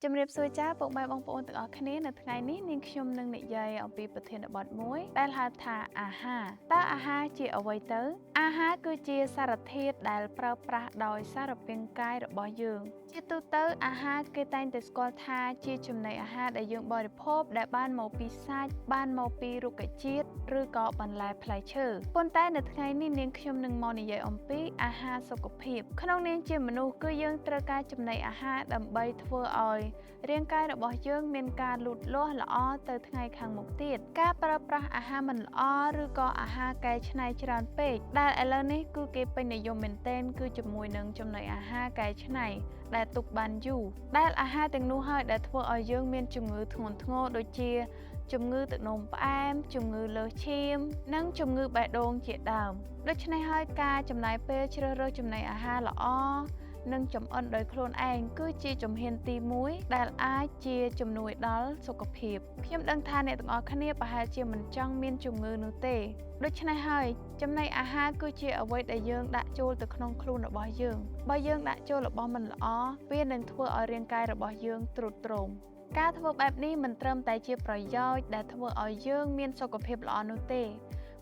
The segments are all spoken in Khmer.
ជំរាបសួរចាពុកម៉ែបងប្អូនទាំងអស់គ្នានៅថ្ងៃនេះនាងខ្ញុំនឹងនិយាយអំពីប្រធានបទមួយដែលហៅថាអាហារតើអាហារជាអ្វីទៅអាហារគឺជាសារធាតុដែលប្រើប្រាស់ដោយសារពាង្គកាយរបស់យើងជាទូទៅអាហារគេតែងតែស្គាល់ថាជាចំណីអាហារដែលយើងបរិភោគដែលបានមកពីសាច់បានមកពីរុក្ខជាតិឬក៏បន្លែផ្លែឈើប៉ុន្តែនៅថ្ងៃនេះនាងខ្ញុំនឹងមកនិយាយអំពីអាហារសុខភាពក្នុងនាមជាមនុស្សគឺយើងត្រូវការចំណីអាហារដើម្បីធ្វើឲ្យរាងកាយរបស់យើងមានការលូតលាស់ល្អទៅថ្ងៃខាងមុខទៀតការប្រើប្រាស់អាហារមិនល្អឬក៏អាហារកែច្នៃច្រើនពេកដែលឥឡូវនេះគឺគេពេញនិយមមែនទែនគឺជាមួយនឹងចំណីអាហារកែច្នៃដែលទុកបានយូរដែលអាហារទាំងនោះហើយដែលធ្វើឲ្យយើងមានជំងឺធ្ងន់ធ្ងរដូចជាជំងឺទឹកនោមផ្អែមជំងឺលើសឈាមនិងជំងឺបេះដូងជាដើមដូច្នេះហើយការចំណាយពេលជ្រើសរើសចំណីអាហារល្អនិងចំអិនដោយខ្លួនឯងគឺជាជំហានទី1ដែលអាចជាជំនួយដល់សុខភាពខ្ញុំដឹងថាអ្នកទាំងអស់គ្នាប្រហែលជាមិនចង់មានជំងឺនោះទេដូច្នេះហើយចំណីអាហារគឺជាអ្វីដែលយើងដាក់ចូលទៅក្នុងខ្លួនរបស់យើងបើយើងដាក់ចូលរបស់មិនល្អវានឹងធ្វើឲ្យរាងកាយរបស់យើងទ្រុឌទ្រោមការធ្វើបែបនេះមិនត្រឹមតែជាប្រយោជន៍ដែលធ្វើឲ្យយើងមានសុខភាពល្អនោះទេ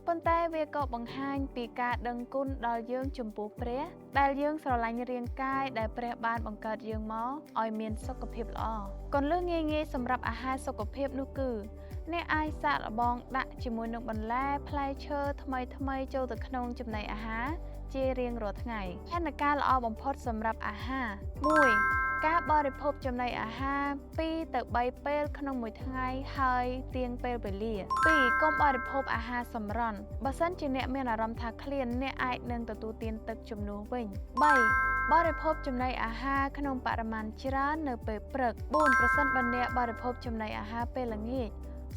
ប៉ុន្តែវាក៏បង្ហាញពីការដឹងគុណដល់យើងចំពោះព្រះដែលយើងស្រឡាញ់រាងកាយដែលព្រះបានបង្កើតយើងមកឲ្យមានសុខភាពល្អគន្លឹះងាយៗសម្រាប់អាហារសុខភាពនោះគឺអ្នកអាចសាកល្បងដាក់ជាមួយនឹងបន្លែផ្លែឈើថ្មីៗចូលទៅក្នុងចំណីអាហារជារៀងរាល់ថ្ងៃផែនការល្អបំផុតសម្រាប់អាហារ1ការបរិភោគចំណីអាហារ2ទៅ3ពេលក្នុងមួយថ្ងៃហើយទៀងពេលវេលា2កុំបរិភោគអាហារសម្រន់បើសិនជាអ្នកមានអារម្មណ៍ថាឃ្លានអ្នកអាចនឹងទទួលទានទឹកជំនួសវិញ3បរិភោគចំណីអាហារក្នុងបរិមាណច្រើននៅពេលព្រឹក4ប្រសិនបើអ្នកបរិភោគចំណីអាហារពេលល្ងាច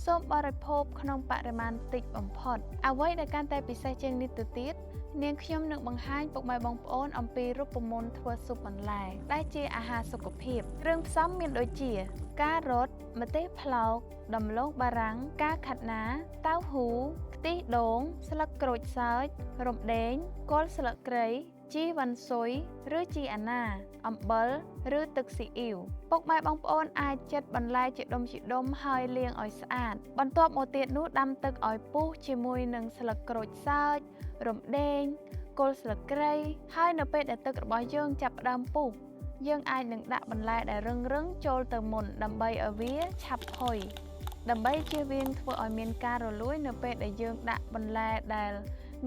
សូមបរិភោគក្នុងបរិមាណតិចបំផុតអ្វីដែលកាន់តែពិសេសជាងនេះទៅទៀតនាងខ្ញុំនឹងបង្ហាញពុកម៉ែបងប្អូនអំពីរូបមន្តធ្វើស៊ុបបន្លែដែលជាអាហារសុខភាពគ្រឿងផ្សំមានដូចជាការ៉ុតម្ទេសប្លោកដំឡូងបារាំងការខាត់ណាតៅហ៊ូខ្ទិះដូងស្លឹកក្រូចសើចរំដេងគល់ស្លឹកគ្រៃជីវ៉ាន់ស៊ុយឬជីអាណាអំបិលឬទឹកស៊ីអ៊ីវពុកម៉ែបងប្អូនអាចចិតបន្លែជាដុំៗហើយលាងឲ្យស្អាតបន្ទាប់មកទៀតនោះដាំទឹកឲ្យពុះជាមួយនឹងស្លឹកក្រូចសើចរំដេងគល់ស្លឹកគ្រៃហើយនៅពេលដែលទឹករបស់យើងចាប់ផ្ដើមពុះយើងអាចនឹងដាក់បន្លែដែលរឹងចូលទៅមុនដើម្បីឲ្យវាឆាប់ផុយដើម្បីជៀសវាងធ្វើឲ្យមានការរលួយនៅពេលដែលយើងដាក់បន្លែដែល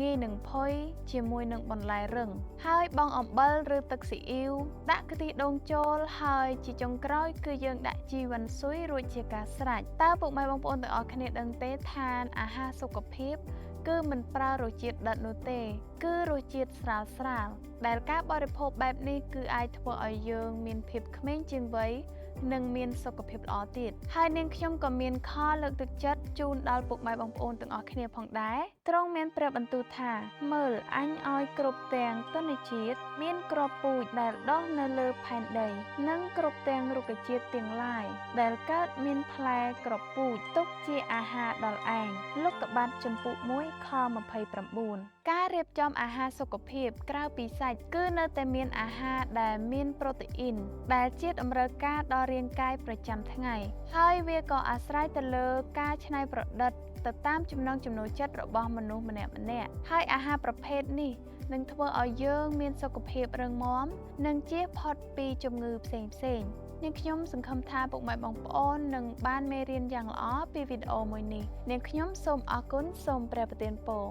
ងាយនឹងផុយជាមួយនឹងបន្លែរឹងហើយបង់អំបិលឬទឹកស៊ីអ៊ីវដាក់ខ្ទិះដូងចូលហើយជាចុងក្រោយគឺយើងដាក់ជីវ៉ាន់ស៊ុយរួចជាការស្រេចតើពុកម៉ែបងប្អូនទាំងអស់គ្នាដឹងទេថាអាហារសុខភាពគឺមិនប្រើរសជាតិដិតនោះទេគឺរសជាតិស្រាលដែលការបរិភោគបែបនេះគឺអាចធ្វើឲ្យយើងមានភាពក្មេងជាងវ័យនិងមានសុខភាពល្អទៀតហើយនាងខ្ញុំក៏មានខលើកទឹកចិត្តជូនដល់ពុកម៉ែបងប្អូនទាំងអស់គ្នាផងដែរទ្រង់មានព្រះបន្ទូលថាមើលអញឲ្យគ្រប់ទាំងទិន្នជាតិមានគ្រាប់ពូជដែលដុះនៅលើផែនដីនិងគ្រប់ទាំងរុក្ខជាតិទាំងឡាយដែលកើតមានផ្លែគ្រាប់ពូជទុកជាអាហារដល់ឯងលោកុបាទចំពុក1ខ29ការរៀបចំអាហារសុខភាពក្រៅពីសាច់គឺនៅតែមានអាហារដែលមានប្រូតេអ៊ីនដែលជាតម្រូវការដល់រាងកាយប្រចាំថ្ងៃហើយវាក៏អាស្រ័យទៅលើការច្នៃប្រឌិតទៅតាមចំណង់ចំណូលចិត្តរបស់មនុស្សម្នាក់ហើយអាហារប្រភេទនេះនឹងធ្វើឲ្យយើងមានសុខភាពរឹងមាំនិងជៀសផុតពីជំងឺផ្សេងនាងខ្ញុំសង្ឃឹមថាពុកម៉ែបងប្អូននឹងបានមេរៀនយ៉ាងល្អពីវីដេអូមួយនេះនាងខ្ញុំសូមអរគុណសូមព្រះប្រទានពរ